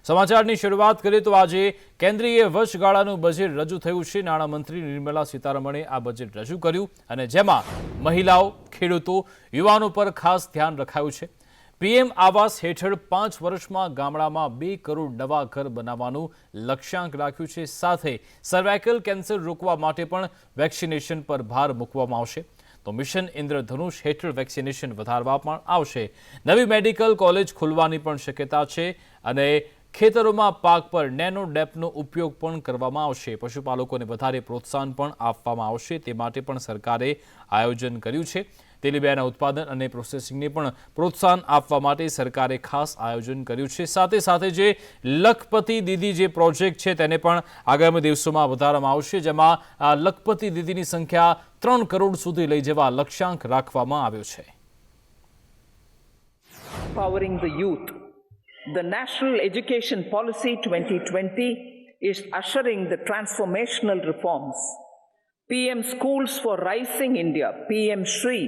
સમાચારની શરૂઆત કરીએ તો આજે કેન્દ્રીય વર્ષગાળાનું બજેટ રજૂ થયું છે। નાણામંત્રી નિર્મલા સીતારમણે આ બજેટ રજૂ કર્યું અને જેમાં મહિલાઓ, ખેડૂતો, યુવાનો પર ખાસ ધ્યાન રખાયું છે। પીએમ આવાસ હેઠળ 5 વર્ષમાં ગામડામાં 2 કરોડ નવા ઘર બનાવવાનું લક્ષ્યાંક રાખ્યું છે। સાથે સર્વાઇકલ કેન્સર રોકવા માટે પણ વેક્સિનેશન પર ભાર મૂકવામાં આવશે। તો મિશન ઇન્દ્રધનુષ હેઠળ વેક્સિનેશન વધારવા પણ આવશે। નવી મેડિકલ કોલેજ ખોલવાની પણ શક્યતા છે અને ખેતરોમાં પાક પર નેનો ડેપનો ઉપયોગ પણ કરવામાં આવશે। પશુપાલકોને વધારે પ્રોત્સાહન પણ આપવામાં આવશે, તે માટે પણ સરકારે આયોજન કર્યું છે। તેલીબિયાના ઉત્પાદન અને પ્રોસેસિંગને પણ પ્રોત્સાહન આપવા માટે સરકારે ખાસ આયોજન કર્યું છે। સાથે સાથે જે લખપતિ દીદી જે પ્રોજેક્ટ છે તેને પણ આગામી દિવસોમાં વધારવામાં આવશે, જેમાં આ લખપતિ દીદીની સંખ્યા 3 કરોડ સુધી લઈ જવા લક્ષ્યાંક રાખવામાં આવ્યો છે। Empowering the youth. The National Education Policy 2020 is ushering the transformational reforms. PM Schools for Rising India, PM Shri,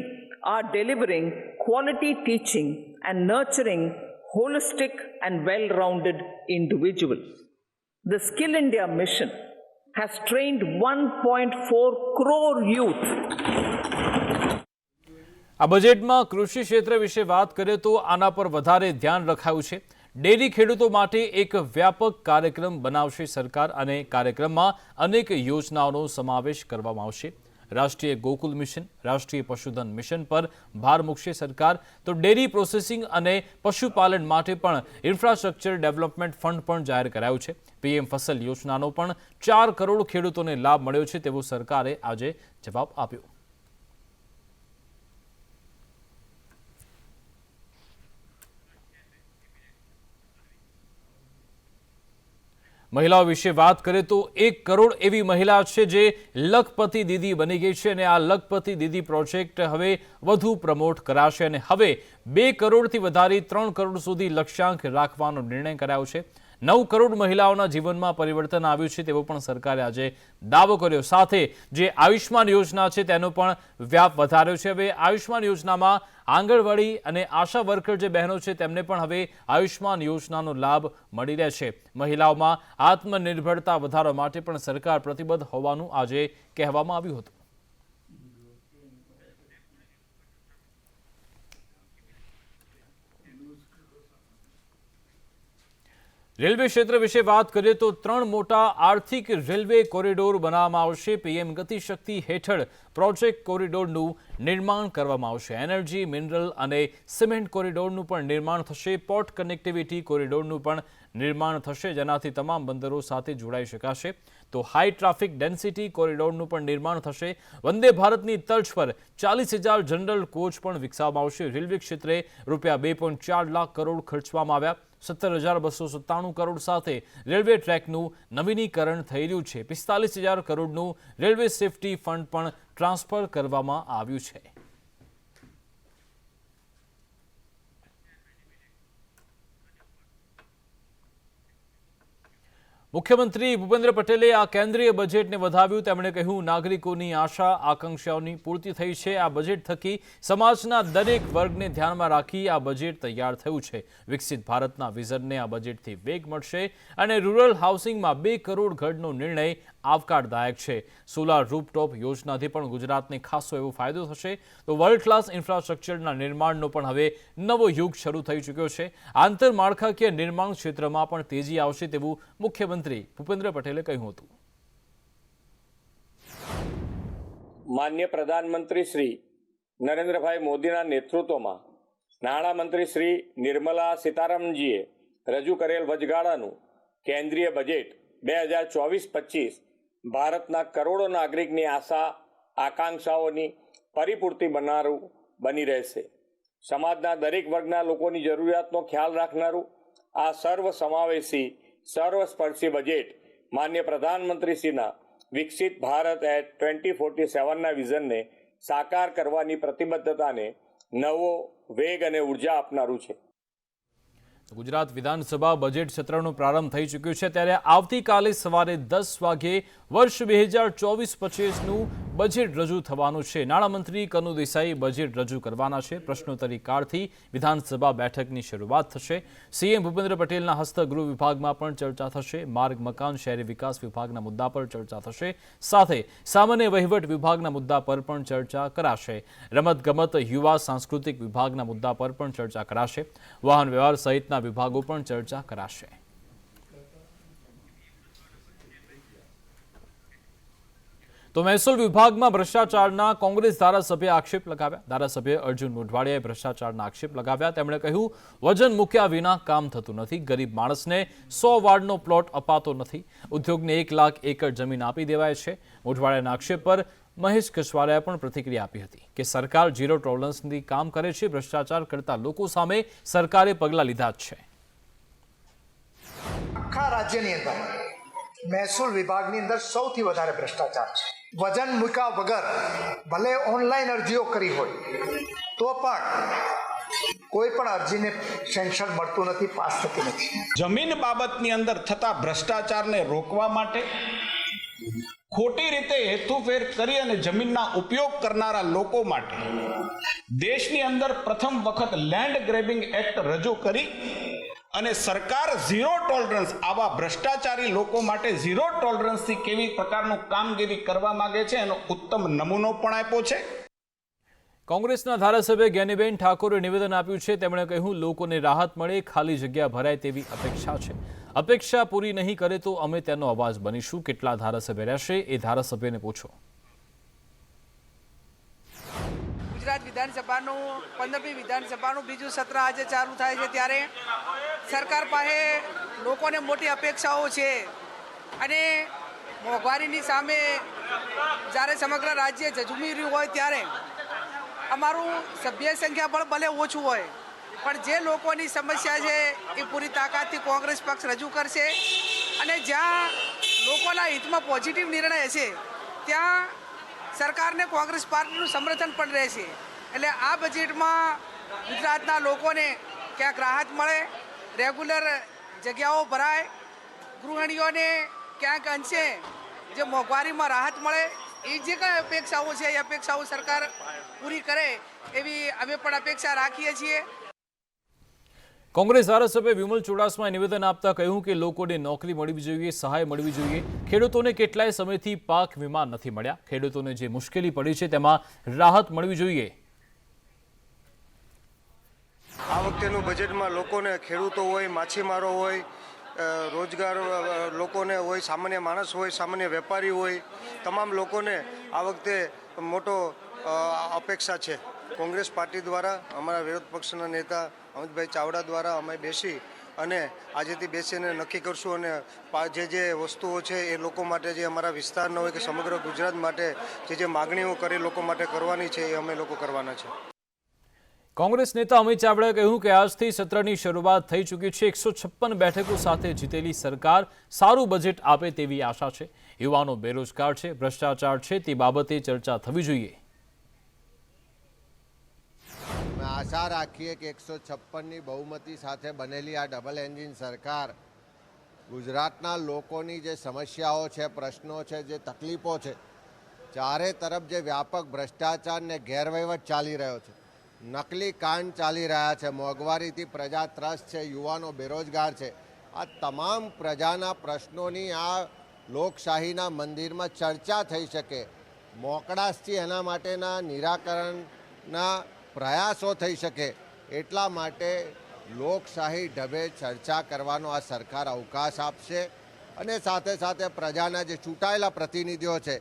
are delivering quality teaching and nurturing holistic and well-rounded individuals. The Skill India mission has trained 1.4 crore youth. આ બજેટમાં કૃષિ ક્ષેત્ર વિશે વાત કરીએ તો આના પર વધારે ધ્યાન રખાયું છે। ડેરી ખેડૂતો માટે એક વ્યાપક કાર્યક્રમ બનાવશે સરકાર અને કાર્યક્રમમાં અનેક યોજનાઓનો સમાવેશ કરવામાં આવશે। રાષ્ટ્રીય ગોકુલ મિશન, રાષ્ટ્રીય પશુધન મિશન પર ભાર મૂકશે સરકાર। તો ડેરી પ્રોસેસિંગ અને પશુપાલન માટે પણ ઇન્ફ્રાસ્ટ્રક્ચર ડેવલપમેન્ટ ફંડ પણ જાહેર કરાયું છે। પીએમ ફસલ યોજનાનો પણ 4 કરોડ ખેડૂતોને લાભ મળ્યો છે તેવો સરકારે આજે જવાબ આપ્યો। મહિલાઓ વિશે વાત કરીએ તો 1 કરોડ એવી મહિલા છે જે લખપતિ દીદી બની ગઈ છે અને આ લખપતિ દીદી પ્રોજેક્ટ હવે વધુ પ્રમોટ કરાશે અને હવે 2 કરોડથી વધારી 3 કરોડ સુધી લક્ષ્યાંક રાખવાનો નિર્ણય કરાયો છે। 9 કરોડ મહિલાઓના જીવનમાં પરિવર્તન આવ્યું છે તેવો પણ સરકારે આજે દાવો કર્યો। સાથે જે આયુષ્માન યોજના છે તેનો પણ વ્યાપ વધાર્યો છે। હવે આયુષ્માન યોજનામાં આંગણવાડી અને આશા વર્કર જે બહેનો છે તેમને પણ હવે આયુષ્માન યોજનાનો લાભ મળી રહેશે। મહિલાઓમાં આત્મનિર્ભરતા વધારવા માટે પણ સરકાર પ્રતિબદ્ધ હોવાનું આજે કહેવામાં આવ્યું હતું। રેલવે ક્ષેત્ર વિશે વાત કરીએ તો 3 મોટા આર્થિક રેલવે કોરિડોર બનાવવામાં આવશે। પીએમ ગતિશક્તિ હેઠળ પ્રોજેક્ટ કોરિડોરનું નિર્માણ કરવામાં આવશે। એનર્જી, મિનરલ અને સિમેન્ટ કોરિડોરનું પણ નિર્માણ થશે। પોર્ટ કનેક્ટિવિટી કોરિડોરનું પણ નિર્માણ થશે, જેનાથી તમામ બંદરો સાથે જોડાઈ શકાશે। તો હાઈ ટ્રાફિક ડેન્સિટી કોરિડોરનું પણ નિર્માણ થશે। વંદે ભારતની તર્જ પર 40,000 જનરલ કોચ પણ વિકસાવવામાં આવશે। રેલવે ક્ષેત્રે રૂપિયા 2.4 લાખ કરોડ ખર્ચવામાં આવ્યા। 17,297 કરોડ સાથે રેલવે ટ્રેકનું નવીનીકરણ થઈ રહ્યું છે। 45,000 કરોડનું રેલવે સેફટી ફંડ પણ ટ્રાન્સફર કરવામાં આવ્યું છે। મુખ્યમંત્રી ભૂપેન્દ્ર પટેલે આ કેન્દ્રીય બજેટને વધાવ્યું। તેમણે કહ્યું, નાગરિકોની આશા આકાંક્ષાઓની પૂર્તિ થઈ છે। આ બજેટ થકી સમાજના દરેક વર્ગને ધ્યાનમાં રાખી આ બજેટ તૈયાર થયું છે। વિકસિત ભારતના વિઝનને આ બજેટથી વેગ મળશે અને રૂરલ હાઉસિંગમાં 2 કરોડ ઘરનો નિર્ણય આવકારદાયક છે। સોલાર રૂફટોપ યોજનાથી પણ ગુજરાતને ખાસો એવો ફાયદો થશે। તો વર્લ્ડ ક્લાસ ઇન્ફ્રાસ્ટ્રક્ચરના નિર્માણનો પણ હવે નવો યુગ શરૂ થઈ ચૂક્યો છે। આંતરમાળખાકીય નિર્માણ ક્ષેત્રમાં પણ તેજી આવશે તેવું મુખ્યમંત્રી ભૂપેન્દ્ર પટેલે કહ્યું હતું। માન્ય પ્રધાનમંત્રી શ્રી નરેન્દ્રભાઈ મોદીના નેતૃત્વમાં નાણામંત્રી શ્રી નિર્મલા સીતારામનજીએ રજૂ કરેલ વચગાળાનું કેન્દ્રીય બજેટ 2024-25 ભારતના કરોડો નાગરિકની આશા આકાંક્ષાઓની પરિપૂર્તિ બનાવનારું બની રહેશે। સમાજના દરેક વર્ગના લોકોની જરૂરિયાતનો ખ્યાલ રાખનારું આ સર્વસમાવેશી સર્વસ્પર્શી બજેટ માન્ય પ્રધાનમંત્રીશ્રીના વિકસિત ભારત એટ 2047ના વિઝનને સાકાર કરવાની પ્રતિબદ્ધતાને નવો વેગ અને ઉર્જા આપનારું છે। ગુજરાત વિધાનસભા બજેટ સત્રનો પ્રારંભ થઈ ચૂક્યો છે, ત્યારે આવતીકાલે સવારે 10 વાગે વર્ષ 2024-25નું બજેટ રજૂ થવાનું છે। નાણામંત્રી કનુ દેસાઈ બજેટ રજૂ કરવાના છે। પ્રશ્નોત્તરી કાળથી વિધાનસભા બેઠકની શરૂઆત થશે। સીએમ ભૂપેન્દ્ર પટેલના હસ્તે ગૃહ વિભાગમાં પણ ચર્ચા થશે। માર્ગ મકાન શહેરી વિકાસ વિભાગના મુદ્દા પર ચર્ચા થશે। સાથે સામાન્ય વહીવટ વિભાગના મુદ્દા પર પણ ચર્ચા કરાશે। રમતગમત યુવા સાંસ્કૃતિક વિભાગના મુદ્દા પર પણ ચર્ચા કરાશે। વાહન વ્યવહાર સહિતના વિભાગો પણ ચર્ચા કરાશે। તો મહેસૂલ વિભાગમાં ભ્રષ્ટાચારના કોંગ્રેસ ધારાસભ્યે આક્ષેપ લગાવ્યા। ધારાસભ્ય અર્જુન મોઢવાડિયાએ ભ્રષ્ટાચારના આક્ષેપ લગાવ્યા। તેમણે કહ્યું, વજન મૂક્યા વિના કામ થતું નથી। ગરીબ માણસને 100 વાર્ડનો પ્લોટ અપાતો નથી। ઉદ્યોગને 1 લાખ એકર જમીન આપી દેવાય છે। મોઢવાડિયાના આક્ષેપ પર મહેશ કસવારિયાએ પણ પ્રતિક્રિયા આપી હતી કે સરકાર ઝીરો ટોલરન્સથી કામ કરે છે। ભ્રષ્ટાચાર કરતા લોકો સામે સરકારે પગલાં લીધા જ છે। આખા રાજ્યની અંદર મહેસૂલ વિભાગની અંદર સૌથી વધારે ભ્રષ્ટાચાર છે। વજન મૂક્યા વગર ભલે ઓનલાઈન અરજીઓ કરી હોય તો પણ કોઈ પણ અરજીને સેન્શન મળતું નથી, પાસ થતી નથી। જમીન બાબતની અંદર થતા ભ્રષ્ટાચારને રોકવા માટે ખોટી રીતે હેતુફેર કરી અને જમીનના ઉપયોગ કરનારા લોકો માટે દેશની અંદર પ્રથમ વખત લેન્ડ ગ્રેબિંગ એક્ટ રજૂ કરી અને સરકાર ઝીરો ટોલરન્સ આવા ભ્રષ્ટાચારી લોકો માટે ઝીરો ટોલરન્સથી કેવી પ્રકારનું કામગીરી કરવા માંગે છે એનો ઉત્તમ નમૂનો પણ આપ્યો છે। કોંગ્રેસના ધારાસભ્ય જ્ઞાનીબેન ઠાકોરે નિવેદન આપ્યું છે। તેમણે કહ્યું, લોકોને રાહત મળે, ખાલી જગ્યા ભરાય તેવી અપેક્ષા છે। અપેક્ષા પૂરી નહીં કરે તો અમે તેનો અવાજ બનીશું। કેટલા ધારાસભ્ય રહેશે એ ધારાસભ્યને પૂછો। ગુજરાત વિધાનસભાનું 15મી વિધાનસભાનું બીજું સત્ર આજે ચાલુ થાય છે ત્યારે સરકાર પાસે લોકોને મોટી અપેક્ષાઓ છે અને મોંઘવારીની સામે જ્યારે સમગ્ર રાજ્ય ઝઝૂમી રહ્યું હોય ત્યારે અમારું સભ્ય સંખ્યા પણ ભલે ઓછું હોય પણ જે લોકોની સમસ્યા છે એ પૂરી તાકાતથી કોંગ્રેસ પક્ષ રજૂ કરશે અને જ્યાં લોકોના હિતમાં પોઝિટિવ નિર્ણય હશે ત્યાં સરકારને કોંગ્રેસ પાર્ટીનું સમર્થન પણ રહેશે। એટલે આ બજેટમાં ગુજરાતના લોકોને ક્યાંક રાહત મળે, રેગ્યુલર જગ્યાઓ ભરાય, ગૃહિણીઓને ક્યાંક અંશે જે મોંઘવારીમાં રાહત મળે, એ જે કંઈ અપેક્ષાઓ છે એ અપેક્ષાઓ સરકાર પૂરી કરે એવી અમે પણ અપેક્ષા રાખીએ છીએ। કોંગ્રેસ ધારાસભ્ય વિમલ ચુડાસમાએ નિવેદન આપતા કહ્યું કે લોકોને નોકરી મળવી જોઈએ, સહાય મળવી જોઈએ। ખેડૂતોને કેટલાય સમયથી પાક વીમા નથી મળ્યા। ખેડૂતોને જે મુશ્કેલી પડી છે તેમાં રાહત મળવી જોઈએ। આ વખતેનું બજેટમાં લોકોને ખેડૂતો હોય, માછીમારો હોય, રોજગાર લોકોને હોય, સામાન્ય માણસ હોય, સામાન્ય વેપારી હોય, તમામ લોકોને આ વખતે મોટો અપેક્ષા છે। કોંગ્રેસ પાર્ટી દ્વારા અમારા વિરોધ પક્ષના નેતા અમિતભાઈ ચાવડા દ્વારા અમે બેસી અને આજેથી બેસીને નક્કી કરશું અને જે વસ્તુઓ છે એ લોકો માટે જે અમારા વિસ્તારના હોય કે સમગ્ર ગુજરાત માટે જે માગણીઓ કરી લોકો માટે કરવાની છે એ અમે લોકો કરવાના છે। કોંગ્રેસ નેતા અમિત ચાવડાએ કહ્યું કે આજથી સત્રની શરૂઆત થઈ ચૂકી છે। 156 બેઠકો સાથે જીતેલી સરકાર સારું બજેટ આપે તેવી આશા છે। યુવાનો બેરોજગાર છે, ભ્રષ્ટાચાર છે તે બાબતે ચર્ચા થવી જોઈએ। આશા રાખીએ કે 156ની બહુમતી સાથે બનેલી આ ડબલ એન્જિન સરકાર ગુજરાતના લોકોની જે સમસ્યાઓ છે, પ્રશ્નો છે, જે તકલીફો છે, ચારે તરફ જે વ્યાપક ભ્રષ્ટાચાર ને ગેરવહીવટ ચાલી રહ્યો છે, નકલી કાંડ ચાલી રહ્યા છે, મોંઘવારીથી પ્રજા ત્રસ્ત છે, યુવાનો બેરોજગાર છે, આ તમામ પ્રજાના પ્રશ્નોની આ લોકશાહીના મંદિરમાં ચર્ચા થઈ શકે, મોકળાશથી એના માટેના નિરાકરણના પ્રયાસો થઈ શકે એટલા માટે લોકશાહી ઢબે ચર્ચા કરવાનો આ સરકાર અવકાશ આપશે અને સાથે સાથે પ્રજાના જે ચૂંટાયેલા પ્રતિનિધિઓ છે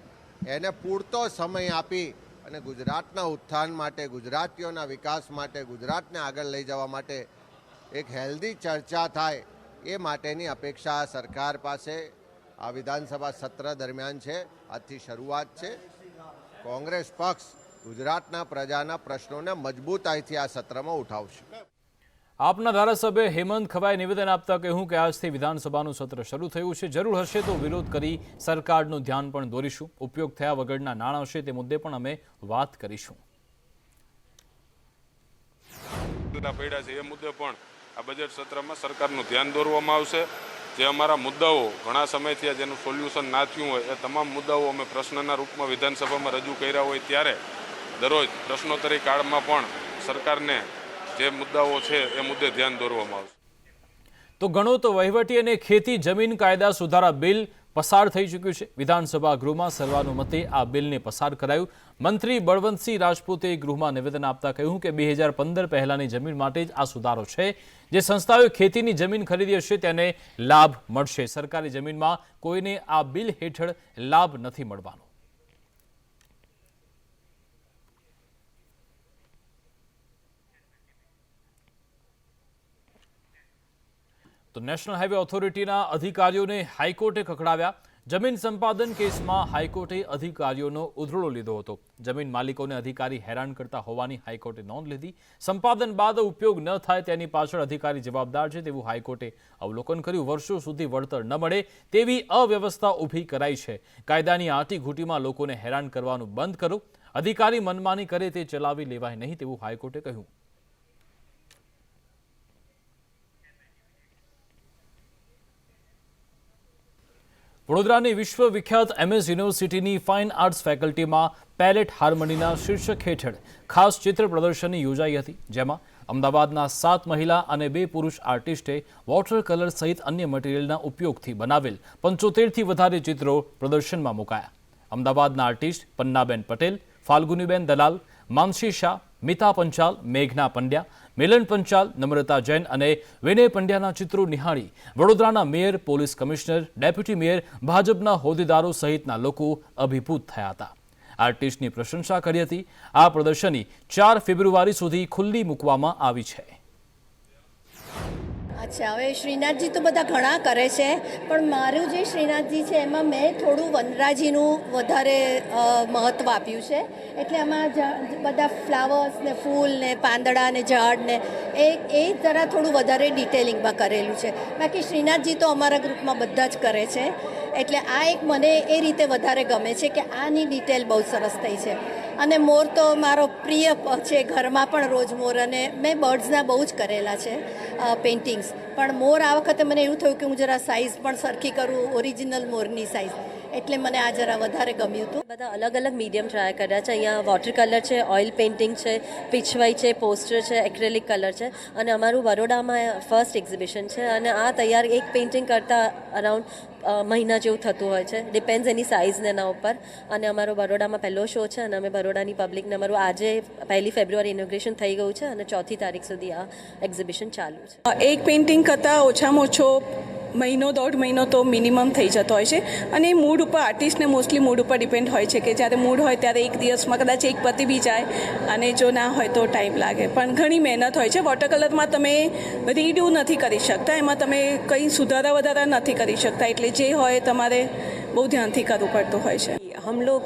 એને પૂરતો સમય આપી અને ગુજરાતના ઉત્થાન માટે, ગુજરાતીઓના વિકાસ માટે, ગુજરાતને આગળ લઈ જવા માટે એક હેલ્ધી ચર્ચા થાય એ માટેની અપેક્ષા સરકાર પાસે આ વિધાનસભા સત્ર દરમિયાન છે। આજથી શરૂઆત છે। કોંગ્રેસ પક્ષ ગુજરાતના પ્રજાના પ્રશ્નોને મજબૂતાઈથી આ સત્રમાં ઉઠાવશે। આપના ધારાસભ્ય હેમંત ખવાએ નિવેદન આપતા કહ્યું કે આજથી વિધાનસભાનું સત્ર શરૂ થયું છે। જરૂર હશે તો વિરોધ કરી સરકારનું ધ્યાન પણ દોરીશું। ઉપયોગ થયા વગરના નાણાં હશે તે મુદ્દે પણ અમે વાત કરીશું। પડ્યા છે એ મુદ્દે પણ આ બજેટ સત્રમાં સરકારનું ધ્યાન દોરવામાં આવશે। જે અમારા મુદ્દાઓ ઘણા સમયથી જેનું સોલ્યુશન ના થયું હોય એ તમામ મુદ્દાઓ અમે પ્રશ્નના રૂપમાં વિધાનસભામાં રજૂ કર્યા હોય ત્યારે દરરોજ પ્રશ્નોત્તરી કાળમાં પણ સરકારને જે મુદ્દાઓ છે એ મુદ્દે ધ્યાન દોરવામાં આવશે. તો ગણો તો વહીવટી અને ખેતી જમીન કાયદા સુધારા બિલ પસાર થઈ ચૂક્યું છે. વિધાનસભા ગૃહમાં સર્વાનુમતે આ બિલને પસાર કરાયું. મંત્રી બળવંતસિંહ રાજપૂતે ગૃહમાં નિવેદન આપતા કહ્યું કે 2015 પહેલાની જમીન માટે જ આ સુધારો છે. જે સંસ્થાઓએ ખેતીની જમીન ખરીદી હશે તેને લાભ મળશે. સરકારી જમીનમાં કોઈને આ બિલ હેઠળ લાભ નથી મળવાનો. તો નેશનલ હાઈવે ઓથોરિટીના અધિકારીઓને હાઈકોર્ટે ખખડાવ્યા. જમીન સંપાદન કેસમાં હાઈકોર્ટે અધિકારીઓનો ઉધડો લીધો હતો. જમીન માલિકોને અધિકારી હેરાન કરતા હોવાની હાઈકોર્ટે નોંધ લીધી. સંપાદન બાદ ઉપયોગ ન થાય તેની પાછળ અધિકારી જવાબદાર છે તેવું હાઈકોર્ટે અવલોકન કર્યું. વર્ષો સુધી વળતર ન મળે તેવી અવ્યવસ્થા ઊભી કરાઈ છે. કાયદાની આંટીઘૂંટીમાં લોકોને હેરાન કરવાનું બંધ કરો. અધિકારી મનમાની કરે તે ચલાવી લેવાય નહીં તેવું હાઈકોર્ટે કહ્યું. વડોદરાની વિશ્વવિખ્યાત MS યુનિવર્સિટીની ફાઇન આર્ટ્સ ફેકલ્ટીમાં પેલેટ હાર્મનીના શીર્ષક હેઠળ ખાસ ચિત્ર પ્રદર્શની યોજાઈ હતી. જેમાં અમદાવાદના 7 મહિલા અને 2 પુરુષ આર્ટિસ્ટે વોટર કલર સહિત અન્ય મટીરિયલના ઉપયોગથી બનાવેલ 75થી વધારે ચિત્રો પ્રદર્શનમાં મુકાયા. અમદાવાદના આર્ટિસ્ટ પન્નાબેન પટેલ, ફાલ્ગુનીબેન દલાલ, માનસી શાહ, મિતા પંચાલ, મેઘના પંડ્યા, મિલન પંચાલ, નમ્રતા જૈન અને વિનય પંડ્યાના ચિત્રો નિહાળી વડોદરાના mayor, police commissioner, deputy mayor, ભાજપના હોદ્દેદારો સહિતના લોકો અભિભૂત થયા હતા. આર્ટિસ્ટની પ્રશંસા કરી હતી. આ પ્રદર્શની 4 ફેબ્રુઆરી સુધી ખુલ્લી મૂકવામાં આવી છે. અચ્છા, હવે શ્રીનાથજી તો બધા ઘણા કરે છે, પણ મારું જે શ્રીનાથજી છે એમાં મેં થોડું વનરાજીનું વધારે મહત્ત્વ આપ્યું છે. એટલે આમાં બધા ફ્લાવર્સ ને ફૂલ ને પાંદડા ને ઝાડ ને એ જરા થોડું વધારે ડિટેલિંગમાં કરેલું છે. બાકી શ્રીનાથજી તો અમારા ગ્રુપમાં બધા જ કરે છે. એટલે આ એક મને એ રીતે વધારે ગમે છે કે આની ડિટેલ બહુ સરસ થઈ છે. અને મોર તો મારો પ્રિય છે, ઘરમાં પણ રોજ મોર, અને મેં બર્ડ્સના બહુ જ કરેલા છે પેઇન્ટિંગ્સ. પણ મોર આ વખતે મને એવું થયું કે હું જરા સાઇઝ પણ સરખી કરું, ઓરિજિનલ મોરની સાઇઝ. એટલે મને આ જરા વધારે ગમ્યું હતું. બધા અલગ અલગ મીડિયમ ટ્રાય કર્યા છે. અહીંયા વોટર કલર છે, ઓઇલ પેઇન્ટિંગ છે, પિચવાઈ છે, પોસ્ટર છે, એક્રેલિક કલર છે. અને અમારું બરોડામાં ફર્સ્ટ એક્ઝિબિશન છે. અને આ તૈયાર એક પેઇન્ટિંગ કરતાં અરાઉન્ડ મહિના જેવું થતું હોય છે. ડિપેન્ડ્સ એની સાઇઝને એના ઉપર. અને અમારો બરોડામાં પહેલો શો છે અને અમે બરોડાની પબ્લિકને અમારું આજે 1 ફેબ્રુઆરી ઇનોગ્રેશન થઈ ગયું છે અને 4 તારીખ સુધી આ એક્ઝિબિશન ચાલુ છે. એક પેઇન્ટિંગ કરતાં ઓછામાં ઓછો મહિનો 1.5 મહિનો તો મિનિમમ થઈ જતો હોય છે. અને મૂડ ઉપર, આર્ટિસ્ટને મોસ્ટલી મૂડ ઉપર ડિપેન્ડ હોય છે કે જ્યારે મૂડ હોય ત્યારે એક દિવસમાં કદાચ એક પતી બી જાય, અને જો ના હોય તો ટાઈમ લાગે. પણ ઘણી મહેનત હોય છે. વોટર કલરમાં તમે રીડ્યુ નથી કરી શકતા, એમાં તમે કંઈ સુધારા વધારા નથી કરી શકતા. એટલે જે હોય તમારે બહુ ધ્યાનથી કરવું પડતું હોય છે. हम लोग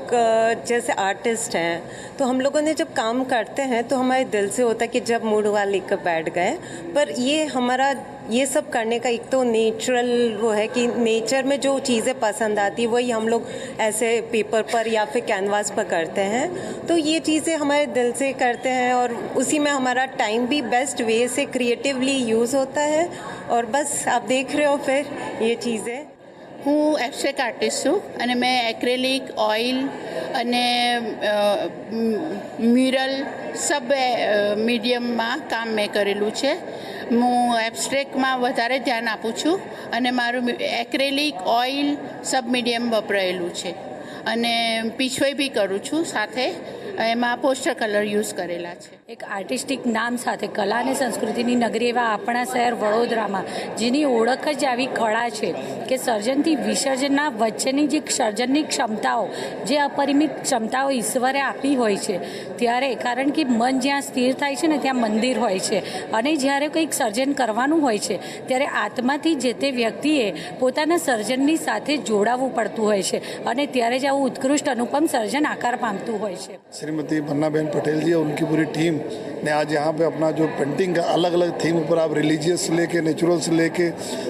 जैसे आर्टिस्ट हैं तो हम लोगों ने जब काम करते हैं तो हमारे दिल से होता है कि जब मूड हुआ लेकर बैठ गए. पर ये हमारा ये सब करने का एक तो नेचुरल वो है कि नेचर में जो चीज़ें पसंद आती है वही हम लोग ऐसे पेपर पर या फिर कैनवास पर करते हैं. तो ये चीज़ें हमारे दिल से करते हैं और उसी में हमारा टाइम भी बेस्ट वे से क्रिएटिवली यूज़ होता है. और बस आप देख रहे हो फिर ये चीज़ें. હું એબ્સ્ટ્રેક્ટ આર્ટિસ્ટ છું અને મેં એક્રેલિક, ઓઇલ અને મ્યુરલ સબ મીડિયમમાં કામ મેં કરેલું છે. હું એબ્સ્ટ્રેક્ટમાં વધારે ધ્યાન આપું છું અને મારું એક્રેલિક, ઓઇલ સબ મીડિયમ વપરાયેલું છે. અને પીછવાઈ બી કરું છું સાથે. એમાં પોસ્ટર કલર યુઝ કરેલા છે. એક આર્ટિસ્ટિક નામ સાથે કલા અને સંસ્કૃતિની નગરી એવા આપણા શહેર વડોદરામાં જેની ઓળખ જ આવી કળા છે કે સર્જનથી વિસર્જનના વચ્ચેની જે સર્જનની ક્ષમતાઓ, જે અપરિમિત ક્ષમતાઓ ઈશ્વરે આપી હોય છે, ત્યારે કારણ કે મન જ્યાં સ્થિર થાય છે ને ત્યાં મંદિર હોય છે. અને જ્યારે કંઈક સર્જન કરવાનું હોય છે ત્યારે આત્માથી જે તે વ્યક્તિએ પોતાના સર્જનની સાથે જોડાવવું પડતું હોય છે અને ત્યારે જ આવું ઉત્કૃષ્ટ અનુપમ સર્જન આકાર પામતું હોય છે. श्रीमती पन्नाबेन पटेल जी और उनकी पूरी टीम ने आज यहाँ पे अपना जो पेंटिंग का अलग अलग थीम ऊपर, आप रिलीजियस से लेके नेचुरल से लेके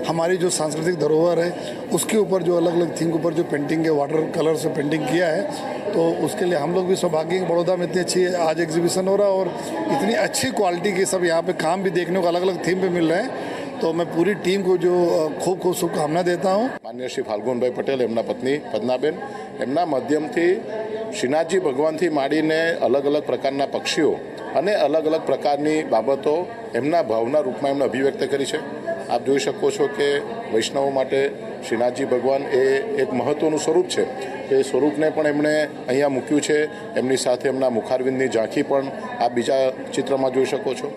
हमारी जो सांस्कृतिक धरोहर है उसके ऊपर जो अलग अलग थीम के ऊपर जो पेंटिंग है, वाटर कलर से पेंटिंग किया है. तो उसके लिए हम लोग भी सौभाग्य हैं. बड़ौदा में इतनी अच्छी आज एग्जीबिशन हो रहा है और इतनी अच्छी क्वालिटी के सब यहाँ पे काम भी देखने को अलग अलग थीम पे मिल रहे हैं. तो तो मैं पूरी टीम को जो खूब खूब शुभकामना देता हूँ। माननीय श्री फाल्गुनभाई पटेल एमना पत्नी पद्माबेन एमना माध्यमथी श्रीनाथजी भगवानथी मांडीने अलग अलग प्रकारना पक्षीओ અને અલગ અલગ પ્રકારની બાબતો એમના ભાવના રૂપમાં એમણે અભિવ્યક્ત કરી છે। આપ જોઈ શકો છો કે વૈષ્ણવો માટે શ્રીનાથજી ભગવાન એ એક મહત્વનું સ્વરૂપ છે। એ સ્વરૂપને પણ એમણે અહીંયા મૂક્યું છે। એમની સાથે એમના મુખારવિંદની ઝાંખી પણ આપ બીજા ચિત્રમાં જોઈ શકો છો।